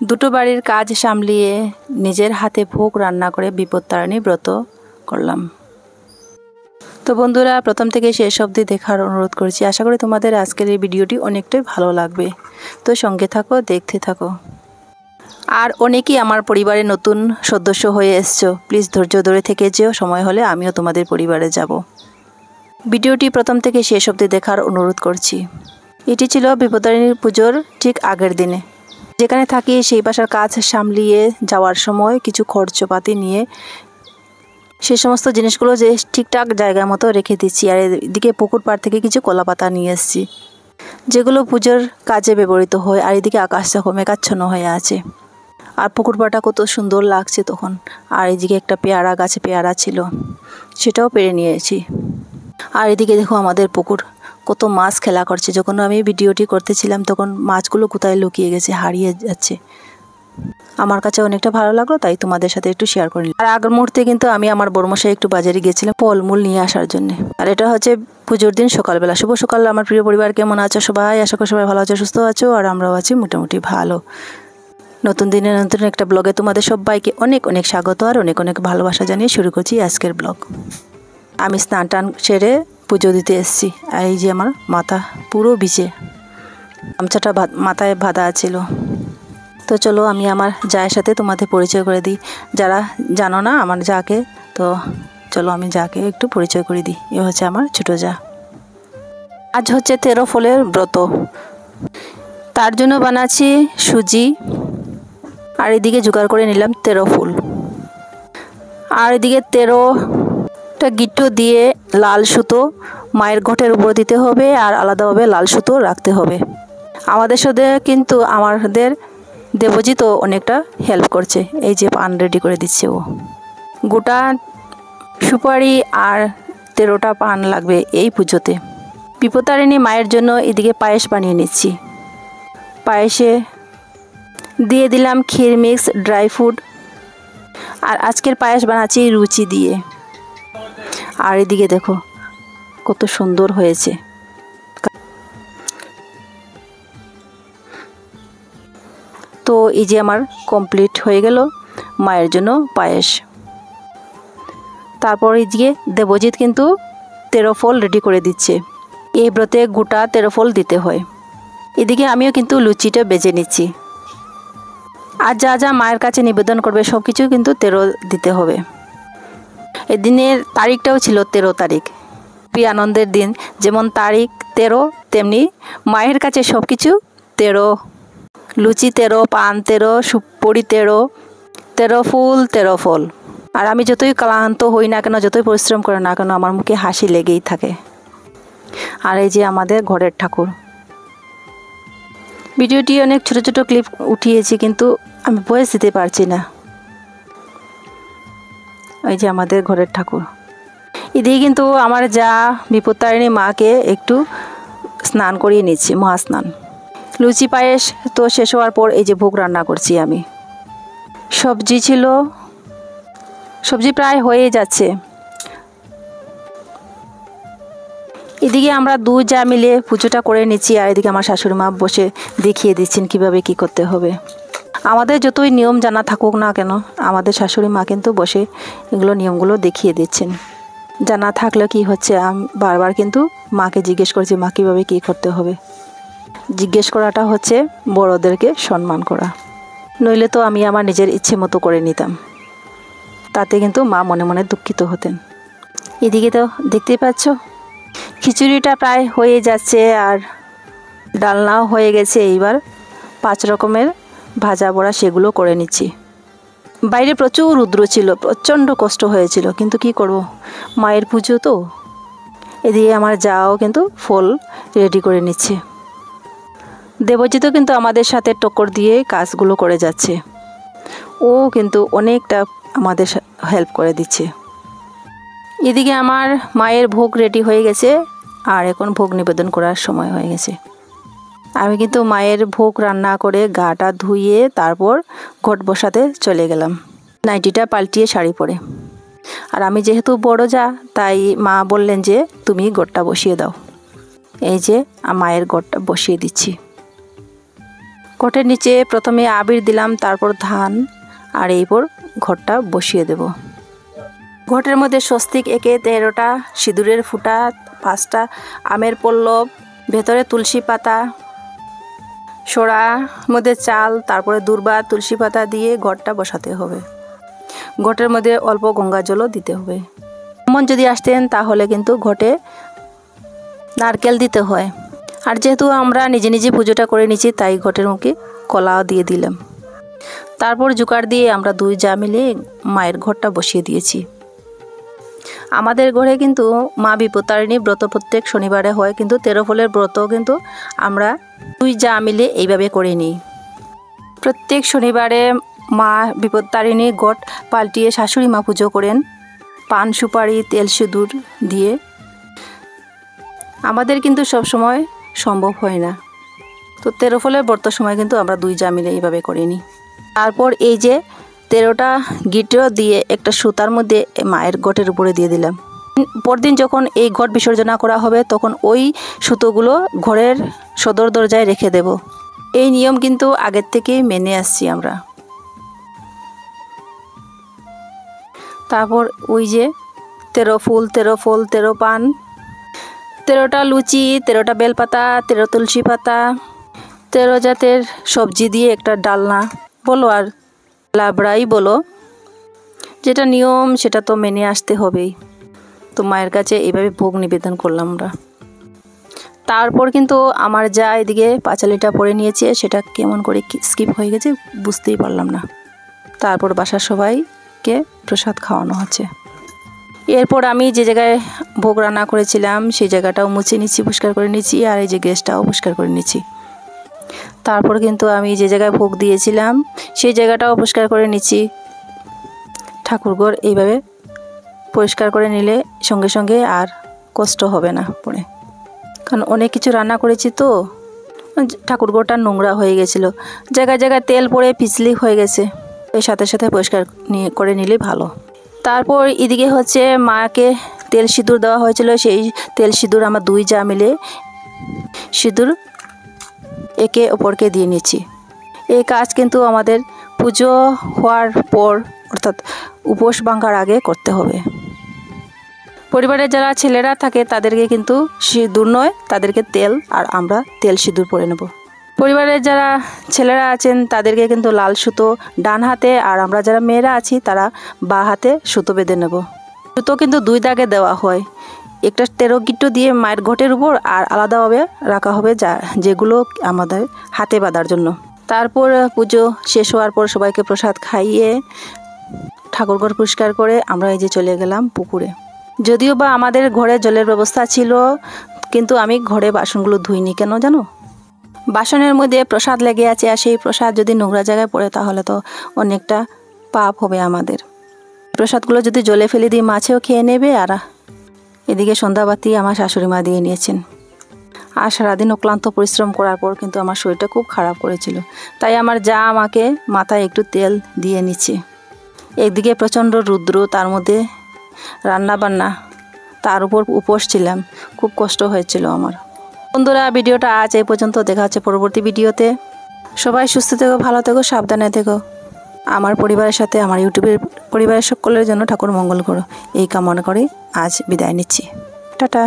দুটো বাড়ির কাজ সামলিয়ে নিজের হাতে ভোগ রান্না করে বিপত্তারিণী ব্রত করলাম। তো বন্ধুরা, প্রথম থেকে শেষ অবধি দেখার অনুরোধ করছি। আশা করি তোমাদের আজকের এই ভিডিওটি অনেকটাই ভালো লাগবে। তো সঙ্গে থাকো, দেখতে থাকো। আর অনেকেই আমার পরিবারে নতুন সদস্য হয়ে এসছো, প্লিজ ধৈর্য ধরে থেকে যেও, সময় হলে আমিও তোমাদের পরিবারে যাব। ভিডিওটি প্রথম থেকে শেষ অবধি দেখার অনুরোধ করছি। এটি ছিল বিপত্তারিণী পুজোর ঠিক আগের দিনে। যেখানে থাকি সেই বাসার কাজ সামলিয়ে যাওয়ার সময় কিছু খরচপাতি নিয়ে সেই সমস্ত জিনিসগুলো যে ঠিকঠাক জায়গা মতো রেখে দিচ্ছি। আর এদিকে পুকুর পাড় থেকে কিছু কলাপাতা নিয়ে এসেছি, যেগুলো পুজোর কাজে ব্যবহৃত হয়। আর এদিকে আকাশ দেখো মেঘাচ্ছন্ন হয়ে আছে, আর পুকুর পাড়টা কত সুন্দর লাগছে তখন। আর এদিকে একটা পেয়ারা গাছে পেয়ারা ছিল, সেটাও পেড়ে নিয়েছি। আর এদিকে দেখো আমাদের পুকুর, কত মাছ খেলা করছে। যখন আমি ভিডিওটি করতেছিলাম তখন মাছগুলো কোথায় লুকিয়ে গেছে, হারিয়ে যাচ্ছে। আমার কাছে অনেকটা ভালো লাগলো, তাই তোমাদের সাথে একটু শেয়ার করি। আর আগের মুহূর্তে কিন্তু আমি আমার বড়মশাই একটু বাজারে গিয়েছিলাম ফলমূল নিয়ে আসার জন্য। আর এটা হচ্ছে পুজোর দিন সকালবেলা। শুভ সকাল আমার প্রিয় পরিবার, কেমন আছো সবাই? আশা করি সবাই ভালো আছো, সুস্থ আছো। আর আমরাও আছি মোটামুটি ভালো। নতুন দিনে নতুন একটা ব্লগে তোমাদের সবাইকে অনেক অনেক স্বাগত আর অনেক অনেক ভালোবাসা জানিয়ে শুরু করছি আজকের ব্লগ। আমি স্নান টান সেরে পুজো দিতে এসেছি। আর এই যে আমার মাথা পুরো ভিজে, গামছাটা মাথায় বাঁধা ছিল। তো চলো আমি আমার জায়ের সাথে তোমাদের পরিচয় করে দিই, যারা জানো না আমার জাকে। তো চলো আমি জাকে একটু পরিচয় করে দিই। এ হচ্ছে আমার ছোটো জা। আজ হচ্ছে 13 ফলের ব্রত, তার জন্য বানাচ্ছি সুজি। আর এদিকে জোগাড় করে নিলাম 13 ফুল। আর এদিকে 13টা গিট্টু দিয়ে লাল সুতো মায়ের ঘটের উপর দিতে হবে, আর আলাদাভাবে লাল সুতো রাখতে হবে। আমাদের সাথে কিন্তু আমাদের দেবজিৎও অনেকটা হেল্প করছে। এই যে পান রেডি করে দিচ্ছে ও। গোটা সুপারি আর 13টা পান লাগবে এই পুজোতে। বিপত্তারিণী মায়ের জন্য এদিকে পায়েস বানিয়ে নিচ্ছি। পায়েসে দিয়ে দিলাম ক্ষীর মিক্স, ড্রাই ফ্রুট। আর আজকের পায়েস বানাচ্ছি রুচি দিয়ে। আর এদিকে দেখো কত সুন্দর হয়েছে। তো এই যে আমার কমপ্লিট হয়ে গেল মায়ের জন্য পায়েস। তারপর এদিকে দেবজিৎ কিন্তু 13 ফল রেডি করে দিচ্ছে। এই ব্রতে গোটা 13 ফল দিতে হয়। এদিকে আমিও কিন্তু লুচিটা বেজে নিচ্ছি। আর যা যা মায়ের কাছে নিবেদন করবে সব কিছু কিন্তু 13 দিতে হবে। এদিনের তারিখটাও ছিল 13 তারিখ, খুবই আনন্দের দিন। যেমন তারিখ 13, তেমনি মায়ের কাছে সব কিছু 13। লুচি 13, পান 13, সুপুরি 13, 13 ফুল 13 ফল। আর আমি যতই ক্লান্ত হই না কেন, যতই পরিশ্রম করে না কেন, আমার মুখে হাসি লেগেই থাকে। আর এই যে আমাদের ঘরের ঠাকুর। ভিডিওটি অনেক ছোট ছোট ক্লিপ উঠিয়েছি, কিন্তু আমি ভয়েস দিতে পারছি না। এই যে আমাদের ঘরের ঠাকুর। এদিকে কিন্তু আমার যা বিপত্তারিণী মাকে একটু স্নান করিয়ে নিচ্ছি, মহাস্নান। লুচি পায়েস তো শেষ হওয়ার পর এই যে ভোগ রান্না করছি আমি। সবজি ছিল, সবজি প্রায় হয়ে যাচ্ছে। এদিকে আমরা দুই যা মিলে পুজোটা করে নিচ্ছি। আর এদিকে আমার শাশুড়ি মা বসে দেখিয়ে দিচ্ছেন কিভাবে কি করতে হবে। আমাদের যতই নিয়ম জানা থাকুক না কেন, আমাদের শাশুড়ি মা কিন্তু বসে এগুলো নিয়মগুলো দেখিয়ে দিচ্ছেন। জানা থাকলে কি হচ্ছে, আমি বারবার কিন্তু মাকে জিজ্ঞেস করছি মা কীভাবে কী করতে হবে। জিজ্ঞেস করাটা হচ্ছে বড়োদেরকে সম্মান করা, নইলে তো আমি আমার নিজের ইচ্ছে মতো করে নিতাম। তাতে কিন্তু মা মনে মনে দুঃখিত হতেন। এদিকে তো দেখতেই পাচ্ছ খিচুড়িটা প্রায় হয়ে যাচ্ছে, আর ডালনাও হয়ে গেছে। এইবার 5 রকমের ভাজা বড়া সেগুলো করে নিচ্ছি। বাইরে প্রচুর রৌদ্র ছিল, প্রচণ্ড কষ্ট হয়েছিল, কিন্তু কি করব, মায়ের পুজো তো। এদিকে আমার যাও কিন্তু ফল রেডি করে নিচ্ছে। দেবজিৎও কিন্তু আমাদের সাথে টক্কর দিয়ে কাজগুলো করে যাচ্ছে। ও কিন্তু অনেকটা আমাদের হেল্প করে দিচ্ছে। এদিকে আমার মায়ের ভোগ রেডি হয়ে গেছে, আর এখন ভোগ নিবেদন করার সময় হয়ে গেছে। আমি কিন্তু মায়ের ভোগ রান্না করে গাটা ধুইয়ে তারপর ঘট বসাতে চলে গেলাম, নাইটিটা পাল্টিয়ে শাড়ি পরে। আর আমি যেহেতু বড় যা, তাই মা বললেন যে তুমি ঘটটা বসিয়ে দাও। এই যে মায়ের ঘটটা বসিয়ে দিচ্ছি। ঘটের নিচে প্রথমে আবির দিলাম, তারপর ধান, আর এইপর ঘটটা বসিয়ে দেব। ঘটের মধ্যে স্বস্তিক এঁকে 13টা সিঁদুরের ফুটা, 5টা আমের পল্লব, ভেতরে তুলসী পাতা, সোড়া মধ্যে চাল, তারপরে দূর্বা তুলসী পাতা দিয়ে ঘটটা বসাতে হবে। ঘটের মধ্যে অল্প গঙ্গা জলও দিতে হবে। ব্রাহ্মণ যদি আসতেন তাহলে কিন্তু ঘটে নারকেল দিতে হয়। আর যেহেতু আমরা নিজে নিজে পুজোটা করে নিচ্ছি, তাই ঘটের মুখে কলাও দিয়ে দিলাম। তারপর জোগাড় দিয়ে আমরা 2 যা মিলে মায়ের ঘটটা বসিয়ে দিয়েছি। আমাদের ঘরে কিন্তু মা বিপত্তারিণী ব্রত প্রত্যেক শনিবারে হয়, কিন্তু 13 ফলের ব্রত কিন্তু আমরা 2 যা মিলে এইভাবে করে নিই। প্রত্যেক শনিবারে মা বিপত্তারিণী ঘট পাল্টিয়ে শাশুড়ি মা পুজো করেন পান সুপারি তেল সিঁদুর দিয়ে। আমাদের কিন্তু সব সময় সম্ভব হয় না, তো 13 ফলের ব্রত সময় কিন্তু আমরা 2 যা মিলে এইভাবে করে নিই। তারপর এই যে 13টা গিটো দিয়ে একটা সুতার মধ্যে মায়ের ঘটের উপরে দিয়ে দিলাম। পরদিন যখন এই ঘট বিসর্জনা করা হবে তখন ওই সুতোগুলো ঘরের সদর দরজায় রেখে দেব। এই নিয়ম কিন্তু আগের থেকেই মেনে আসছি আমরা। তারপর ওই যে 13 ফুল 13 ফল 13 পান, 13টা লুচি, 13টা বেলপাতা, 13 তুলসী পাতা, 13 জাতের সবজি দিয়ে একটা ডালনা বলো আর লাবড়াই বলো, যেটা নিয়ম সেটা তো মেনে আসতে হবেই। তো মায়ের কাছে এইভাবে ভোগ নিবেদন করলাম আমরা। তারপর কিন্তু আমার যা এদিকে পাঁচালিটা পরে নিয়েছে, সেটা কেমন করে স্কিপ হয়ে গেছে বুঝতেই পারলাম না। তারপর বাসার সবাইকে প্রসাদ খাওয়ানো হচ্ছে। এরপর আমি যে জায়গায় ভোগ রান্না করেছিলাম সেই জায়গাটাও মুছে নিচ্ছি, পরিষ্কার করে নিচ্ছি, আর এই যে গ্যাসটাও পরিষ্কার করে নিচ্ছি। তারপর কিন্তু আমি যে জায়গায় ভোগ দিয়েছিলাম সেই জায়গাটাও পরিষ্কার করে নিচ্ছি। ঠাকুরঘর এইভাবে পরিষ্কার করে নিলে সঙ্গে সঙ্গে আর কষ্ট হবে না পরে, কারণ অনেক কিছু রান্না করেছি তো ঠাকুরঘরটা নোংরা হয়ে গেছিলো, জায়গায় জায়গায় তেল পড়ে পিছলি হয়ে গেছে। এর সাথে সাথে পরিষ্কার করে নিলেই ভালো। তারপর এদিকে হচ্ছে মাকে তেল সিঁদুর দেওয়া হয়েছিল, সেই তেল সিঁদুর আমার 2 যা মিলে সিঁদুর একে অপরকে দিয়ে নিচ্ছি। এই কাজ কিন্তু আমাদের পুজো হওয়ার পর অর্থাৎ উপোস ভাঙার আগে করতে হবে। পরিবারের যারা ছেলেরা থাকে তাদেরকে কিন্তু সিঁদুর নয়, তাদেরকে তেল, আর আমরা তেল সিঁদুর পরে নেব। পরিবারের যারা ছেলেরা আছেন তাদেরকে কিন্তু লাল সুতো ডান হাতে, আর আমরা যারা মেয়েরা আছি তারা বাঁ হাতে সুতো বেঁধে নেব। সুতো কিন্তু 2 দাগে দেওয়া হয়, একটা 13 গিট্টো দিয়ে মায়ের ঘটের উপর, আর আলাদাভাবে রাখা হবে যেগুলো আমাদের হাতে বাঁধার জন্য। তারপর পুজো শেষ হওয়ার পর সবাইকে প্রসাদ খাইয়ে ঠাকুরঘর পরিষ্কার করে আমরা এই যে চলে গেলাম পুকুরে। যদিও বা আমাদের ঘরে জলের ব্যবস্থা ছিল, কিন্তু আমি ঘরে বাসনগুলো ধুইনি। কেন জানো? বাসনের মধ্যে প্রসাদ লেগে আছে, আর সেই প্রসাদ যদি নোংরা জায়গায় পড়ে তাহলে তো অনেকটা পাপ হবে আমাদের। প্রসাদগুলো যদি জলে ফেলে দিই মাছেও খেয়ে নেবে। আর এদিকে সন্ধ্যাবাতি আমার শাশুড়ি মা দিয়ে নিয়েছেন। আর সারাদিন ক্লান্ত পরিশ্রম করার পর কিন্তু আমার শরীরটা খুব খারাপ করেছিল, তাই আমার যা আমাকে মাথায় একটু তেল দিয়ে নিচ্ছে। একদিকে প্রচণ্ড রৌদ্র, তার মধ্যে রান্না বান্না, তার উপর উপোস ছিলাম, খুব কষ্ট হয়েছিল আমার। বন্ধুরা, ভিডিওটা আজ এই পর্যন্ত, দেখা হচ্ছে পরবর্তী ভিডিওতে। সবাই সুস্থ থেকো, ভালো থেকো, সাবধানে থেকো। আমার পরিবারের সাথে আমার ইউটিউবের পরিবারের সকলের জন্য ঠাকুর মঙ্গল করো, এই কামনা করে আজ বিদায় নিচ্ছি। টাটা।